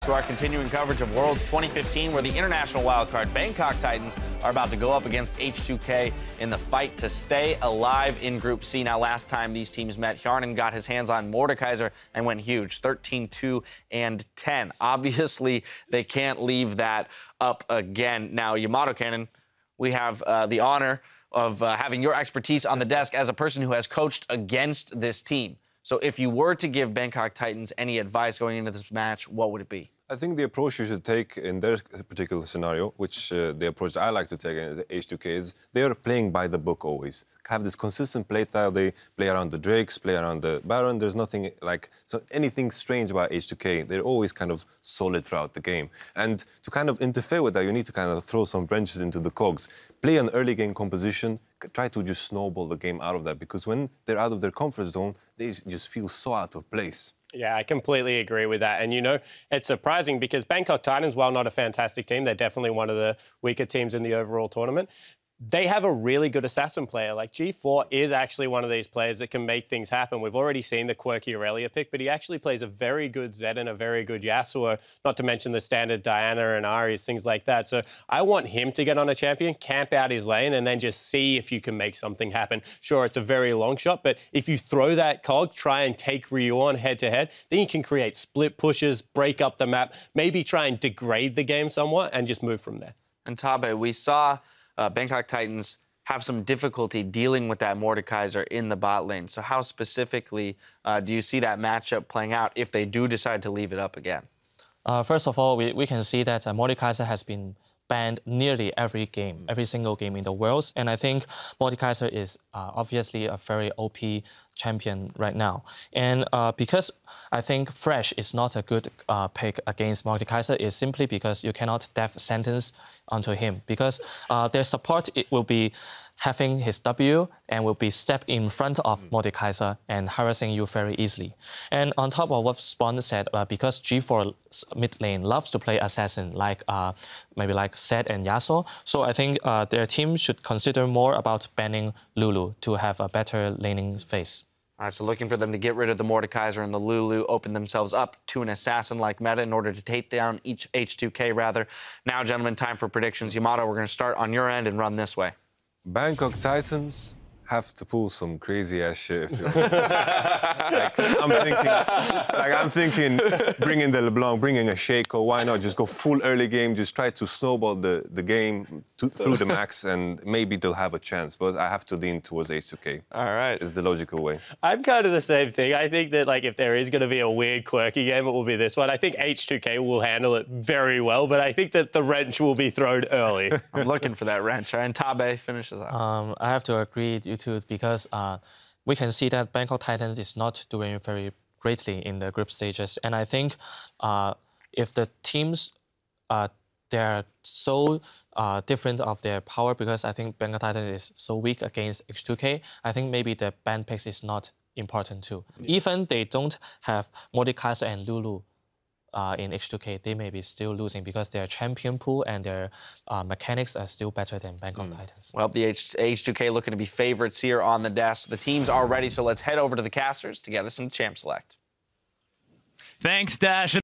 to our continuing coverage of Worlds 2015, where the international wildcard Bangkok Titans are about to go up against H2K in the fight to stay alive in Group C. Now, last time these teams met, Hjarnan got his hands on Mordekaiser and went huge, 13-2 and 10. Obviously, they can't leave that up again. Now, Yamato Cannon, we have the honor of having your expertise on the desk as a person who has coached against this team. So if you were to give Bangkok Titans any advice going into this match, what would it be? I think the approach you should take in their particular scenario, which the approach I like to take in H2K, is they are playing by the book always. Have this consistent play style. They play around the Drakes, play around the Baron. There's nothing like anything strange about H2K. They're always kind of solid throughout the game. And to kind of interfere with that, you need to kind of throw some wrenches into the cogs. Play an early game composition. Try to just snowball the game out of that, because when they're out of their comfort zone, they just feel so out of place. Yeah, I completely agree with that. And, you know, it's surprising because Bangkok Titans, while not a fantastic team, they're definitely one of the weaker teams in the overall tournament. They have a really good assassin player. Like, G4 is actually one of these players that can make things happen. We've already seen the quirky Aurelia pick, but he actually plays a very good Zed and a very good Yasuo, not to mention the standard Diana and Ares, things like that. So I want him to get on a champion, camp out his lane, and then just see if you can make something happen. Sure, it's a very long shot, but if you throw that cog, try and take Ryu on head-to-head, then you can create split pushes, break up the map, maybe try and degrade the game somewhat, and just move from there. And Tabe, we saw Bangkok Titans have some difficulty dealing with that Mordekaiser in the bot lane. So how specifically do you see that matchup playing out if they do decide to leave it up again? First of all, we can see that Mordekaiser has been banned nearly every game, every single game in the Worlds. And I think Mordekaiser is obviously a very OP champion right now. And because I think Fresh is not a good pick against Mordekaiser, is simply because you cannot death sentence onto him, because their support it will be having his W and will be step in front of Mordekaiser and harassing you very easily. And on top of what Spawn said, because G4 mid lane loves to play assassin like maybe like Zed and Yasuo, so I think their team should consider more about banning Lulu to have a better laning phase. All right, so looking for them to get rid of the Mordekaiser and the Lulu, open themselves up to an assassin-like meta in order to take down each H2K, rather. Now, gentlemen, time for predictions. Yamato, we're going to start on your end and run this way. Bangkok Titans have to pull some crazy-ass shit. I'm thinking, bringing the LeBlanc, bringing a Shaco, why not just go full early game, just try to snowball the game through the max, and maybe they'll have a chance. But I have to lean towards H2K. All right. It's the logical way. I'm kind of the same thing. I think that, like, if there is going to be a weird, quirky game, it will be this one. I think H2K will handle it very well, but I think that the wrench will be thrown early. I'm looking for that wrench. And Tabe finishes up. I have to agree, you two, because we can see that Bangkok Titans is not doing very greatly in the group stages. And I think if the teams, they're so different of their power, because I think Bangkok Titans is so weak against H2K, I think maybe the ban picks is not important too. Yeah. Even they don't have Mordekaiser and Lulu in H2K, they may be still losing because their champion pool and their mechanics are still better than Bangkok Titans. Well, the H2K looking to be favorites here on the desk. The teams are ready, so let's head over to the casters to get us into Champ Select. Thanks, Dash.